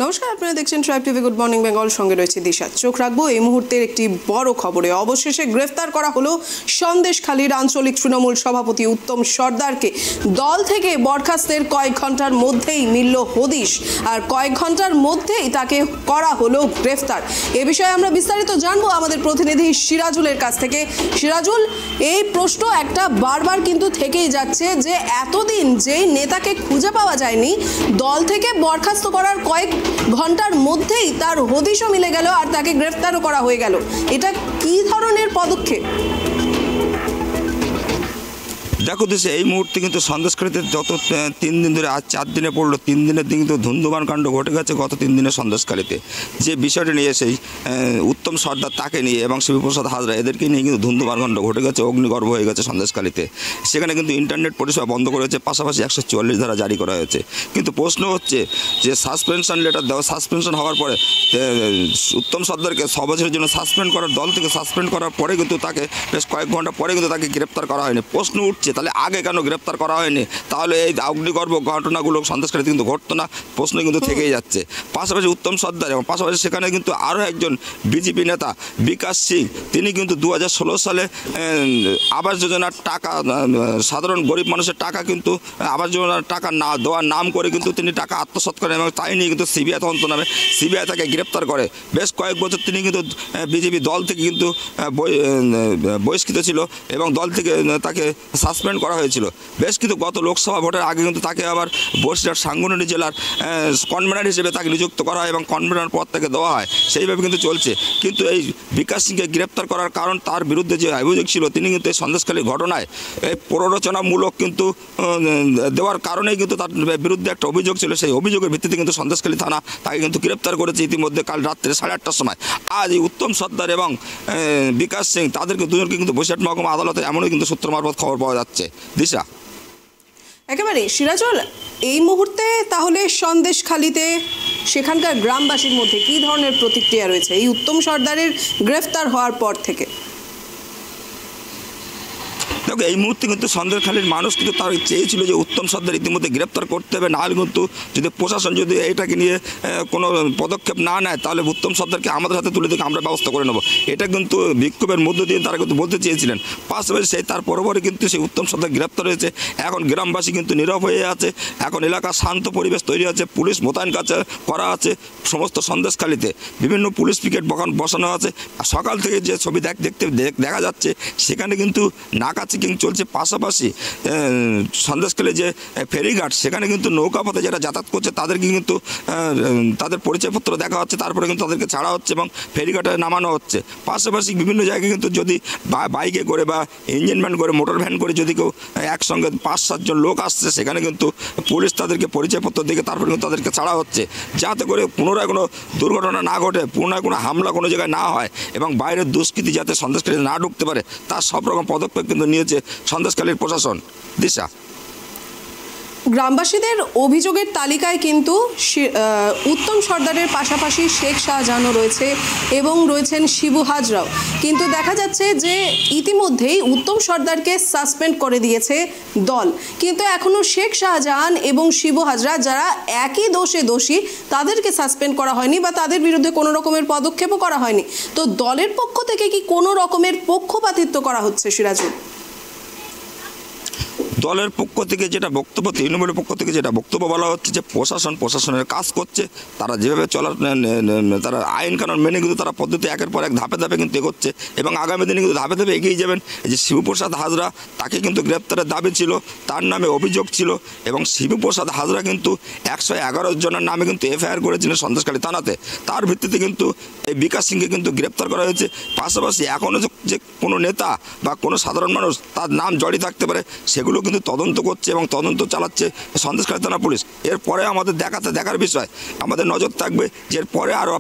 নমস্কার, আপনারা দেখছেন tribe TV good morning Bengal, সঙ্গে রয়েছে দিশা। চোখ রাখবো এই মুহূর্তের একটি বড় খবরে। অবশেষে গ্রেফতার করা হলো সন্দেশখালীর আঞ্চলিক তৃণমূল সভাপতি উত্তম সর্দারকে। দল থেকে বরখাস্তের কয়েক ঘন্টার মধ্যেই মিলল হদিশ, আর কয়েক ঘন্টার মধ্যেই তাকে করা হলো গ্রেফতার। এ বিষয়ে আমরা বিস্তারিত জানবো আমাদের প্রতিনিধি সিরাজুলের কাছ থেকে। সিরাজুল, এই প্রশ্ন একটা বারবার কিন্তু থেকেই যাচ্ছে যে এতদিন যেই নেতাকে খুঁজে পাওয়া যায়নি, দল থেকে বরখাস্ত করার কয়েক ঘন্টার মধ্যেই তার হদিশও মিলে গেল আর তাকে গ্রেফতারও করা হয়ে গেল। এটা কি ধরনের পদক্ষেপ? দেখো দেশে এই মুহূর্তে কিন্তু সন্দেশখালীতে যত 3 দিন ধরে, আজ 4 দিনে পড়লো, 3 দিনের দিন কিন্তু ধুন্ধুমান কাণ্ড ঘটে গেছে গত 3 দিনে সন্দেশখালীতে। যে বিষয়টা নিয়ে সেই উত্তম সর্দার তাকে নিয়ে এবং শিবপ্রসাদ হাজরা এদেরকে নিয়ে কিন্তু ধুন্ধুমান কাণ্ড ঘটে গেছে, অগ্নিগর্ভ হয়ে গেছে সন্দেশখালীতে। সেখানে কিন্তু ইন্টারনেট পরিষেবা বন্ধ করেছে, পাশাপাশি 144 ধারা জারি করা হয়েছে। কিন্তু প্রশ্ন হচ্ছে যে সাসপেনশন লেটার দেওয়া, সাসপেনশন হওয়ার পরে উত্তম সর্দারকে 6 বছরের জন্য সাসপেন্ড করার, দল থেকে সাসপেন্ড করার পরে কিন্তু তাকে বেশ কয়েক ঘন্টা পরে কিন্তু তাকে গ্রেপ্তার করা হয়নি। প্রশ্ন উঠছে তাহলে আগে কেন গ্রেপ্তার করা হয়নি? তাহলে এই অগ্নিগর্ভ ঘটনাগুলো সন্দেশখালীতে কিন্তু ঘটতো না, প্রশ্ন কিন্তু থেকেই যাচ্ছে। পাশাপাশি উত্তম সর্দার এবং পাশাপাশি সেখানে কিন্তু আরও একজন বিজেপি নেতা বিকাশ সিং, তিনি কিন্তু 2016 সালে আবাস যোজনার টাকা, সাধারণ গরিব মানুষের টাকা কিন্তু আবাস যোজনার টাকা না দেওয়ার নাম করে কিন্তু তিনি টাকা আত্মসাৎ করেন এবং তাই নিয়ে কিন্তু সিবিআই তদন্ত নামে সিবিআই তাকে গ্রেপ্তার করে। বেশ কয়েক বছর তিনি কিন্তু বিজেপি দল থেকে কিন্তু বহিষ্কৃত ছিল এবং দল থেকে তাকে সাসপেন্ড করা হয়েছিল। বেশ কিন্তু গত লোকসভা ভোটের আগে কিন্তু তাকে আবার বসিরহাট সাংগঠনিক জেলার কনভেনার হিসেবে তাকে নিযুক্ত করা হয় এবং কনভেনার পদ থেকে দেওয়া হয়, সেইভাবে কিন্তু চলছে। কিন্তু এই বিকাশ সিংকে গ্রেপ্তার করার কারণ তার বিরুদ্ধে যে অভিযোগ ছিল, তিনি কিন্তু এই সন্দেশখালী ঘটনায় এই প্ররোচনামূলক কিন্তু দেওয়ার কারণেই কিন্তু তার বিরুদ্ধে একটা অভিযোগ ছিল। সেই অভিযোগের ভিত্তিতে কিন্তু সন্দেশখালী থানা তাকে কিন্তু গ্রেপ্তার করেছে ইতিমধ্যে কাল রাত্রে 8:30টার সময়। আজ এই উত্তম সর্দার এবং বিকাশ সিং তাদেরকে দুজনকে কিন্তু বসিরহাট মহকুমা আদালতে এমনই কিন্তু সূত্র মারফত খবর পাওয়া যাচ্ছে। দিশা, একেবারে সিরাজুল, এই মুহূর্তে তাহলে সন্দেশখালীতে সেখানকার গ্রামবাসীর মধ্যে কি ধরনের প্রতিক্রিয়া রয়েছে এই উত্তম সর্দারের গ্রেফতার হওয়ার পর থেকে? দেখো, এই মুহূর্তে কিন্তু সন্দেশখালীর মানুষ কিন্তু তার চেয়েছিল যে উত্তম সর্দার ইতিমধ্যে গ্রেপ্তার করতে হবে, নাহলে কিন্তু যদি প্রশাসন যদি এটাকে নিয়ে কোনো পদক্ষেপ না নেয় তাহলে উত্তম সর্দারকে আমাদের হাতে তুলে দিয়ে আমরা ব্যবস্থা করে নেব। এটা কিন্তু বিক্ষোভের মধ্য দিয়ে তারা কিন্তু বলতে চেয়েছিলেন। পাশাপাশি সেই তার পরপরই কিন্তু সেই উত্তম সর্দার গ্রেপ্তার হয়েছে। এখন গ্রামবাসী কিন্তু নীরব হয়ে আছে, এখন এলাকার শান্ত পরিবেশ তৈরি আছে, পুলিশ মোতায়েন করা আছে সমস্ত সন্দেশখালীতে, বিভিন্ন পুলিশ পিকেট বসানো আছে। সকাল থেকে যে ছবি দেখা যাচ্ছে সেখানে কিন্তু নাকা চেকিং চলছে। পাশাপাশি সন্দেশখালী যে ফেরিঘাট, সেখানে কিন্তু নৌকাপথে যারা যাতায়াত করছে তাদেরকে কিন্তু তাদের পরিচয়পত্র দেখা হচ্ছে, তারপরে কিন্তু তাদেরকে ছাড়া হচ্ছে এবং ফেরিঘাটে নামানো হচ্ছে। পাশাপাশি বিভিন্ন জায়গায় কিন্তু যদি বাইকে করে বা ইঞ্জিন ভ্যান করে, মোটর ভ্যান করে যদি কেউ একসঙ্গে 5-7 জন লোক আসছে, সেখানে কিন্তু পুলিশ তাদেরকে পরিচয়পত্র দেখে তারপরে কিন্তু তাদেরকে ছাড়া হচ্ছে, যাতে করে পুনরায় কোনো দুর্ঘটনা না ঘটে, পুনরায় কোনো হামলা কোনো জায়গায় না হয় এবং বাইরের দুষ্কৃতী যাতে সন্দেশখালী না ঢুকতে পারে, তার সব রকম পদক্ষেপ কিন্তু নিয়েছে সন্দেশখালীর প্রশাসন। দিশা, গ্রামবাসীদের অভিযোগের তালিকায় কিন্তু উত্তম সর্দারের পাশাপাশি শেখ শাহজাহানও রয়েছে এবং রয়েছেন শিবু হাজরাও। কিন্তু দেখা যাচ্ছে যে ইতিমধ্যেই উত্তম সর্দারকে সাসপেন্ড করে দিয়েছে দল, কিন্তু এখনও শেখ শাহজাহান এবং শিবু হাজরা যারা একই দোষে দোষী তাদেরকে সাসপেন্ড করা হয়নি বা তাদের বিরুদ্ধে কোনো রকমের পদক্ষেপও করা হয়নি। তো দলের পক্ষ থেকে কি কোনো রকমের পক্ষপাতিত্ব করা হচ্ছে সিরাজুল? দলের পক্ষ থেকে যেটা বক্তব্য, তৃণমূলের পক্ষ থেকে যেটা বক্তব্য বলা হচ্ছে যে প্রশাসনের কাজ করছে, তারা যেভাবে চলার তারা আইন কানুন মেনে কিন্তু তারা পদ্ধতি একের পর এক ধাপে ধাপে কিন্তু এগোচ্ছে এবং আগামী দিনে কিন্তু ধাপে ধাপে এগিয়ে যাবেন। এই যে শিবপ্রসাদ হাজরা, তাকে কিন্তু গ্রেপ্তারের দাবি ছিল, তার নামে অভিযোগ ছিল এবং শিবপ্রসাদ হাজরা কিন্তু 111 জনের নামে কিন্তু এফআইআর করেছিলেন সন্দেশখালী থানাতে। তার ভিত্তিতে কিন্তু এই বিকাশ সিংকে কিন্তু গ্রেপ্তার করা হয়েছে। পাশাপাশি এখনও যে কোনো নেতা বা কোনো সাধারণ মানুষ তার নাম জড়িয়ে থাকতে পারে, সেগুলো কিন্তু তদন্ত করছে এবং তদন্ত চালাচ্ছে সন্দেশখালী থানা পুলিশ। এরপরে আমাদের দেখার বিষয়, আমাদের নজর থাকবে যে এরপরে আরও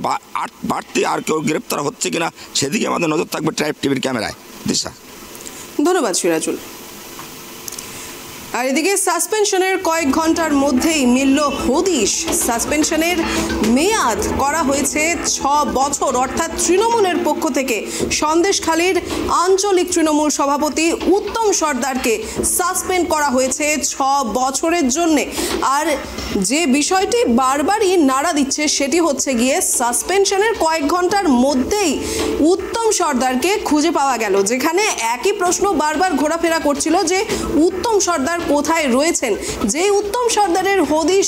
বাড়তি আর কেউ গ্রেপ্তার হচ্ছে কিনা, সেদিকে আমাদের নজর থাকবে ট্রাইব টিভির ক্যামেরায়। দিশা, ধন্যবাদ সিরাজুল। আর এদিকে সাসপেনশনের কয়েক ঘন্টার মধ্যেই মিলল হদিশ। সাসপেনশনের মেয়াদ করা হয়েছে 6 বছর, অর্থাৎ তৃণমূলের পক্ষ থেকে সন্দেশখালীর আঞ্চলিক তৃণমূল সভাপতি উত্তম সর্দারকে সাসপেন্ড করা হয়েছে 6 বছরের জন্যে। আর যে বিষয়টি বারবারই নাড়া দিচ্ছে সেটি হচ্ছে গিয়ে সাসপেনশনের কয়েক ঘন্টার মধ্যেই উত্তম সর্দারকে খুঁজে পাওয়া গেল, যেখানে একই প্রশ্ন বারবার ঘোরাফেরা করছিল যে উত্তম সর্দার কোথায় রয়েছেন। যে উত্তম সর্দারের হদিশ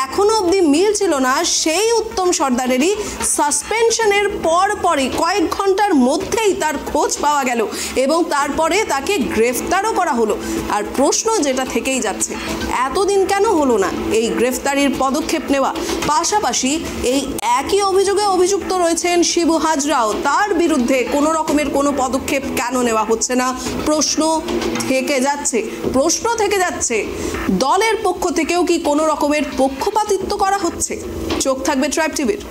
এখনো অবধি মিলছিল না, সেই উত্তম সর্দারেরই সাসপেনশনের পরপরই কয়েক ঘন্টার মধ্যেই তার খোঁজ পাওয়া গেল এবং তারপরে তাকে গ্রেফতারও করা হলো। আর প্রশ্ন যেটা থেকেই যাচ্ছে, এতদিন কেন হলো না এই গ্রেফতারির পদক্ষেপ নেওয়া? পাশাপাশি এই একই অভিযোগে অভিযুক্ত রয়েছেন শিবু হাজরাও, তার বিরুদ্ধে কোনো রকমের কোনো পদক্ষেপ কেন নেওয়া হচ্ছে না? প্রশ্ন থেকে যাচ্ছে দলের পক্ষ থেকেও কি কোনো রকমের পক্ষপাতিত্ব করা হচ্ছে? চোখ থাকবে ট্রাইব টিভির।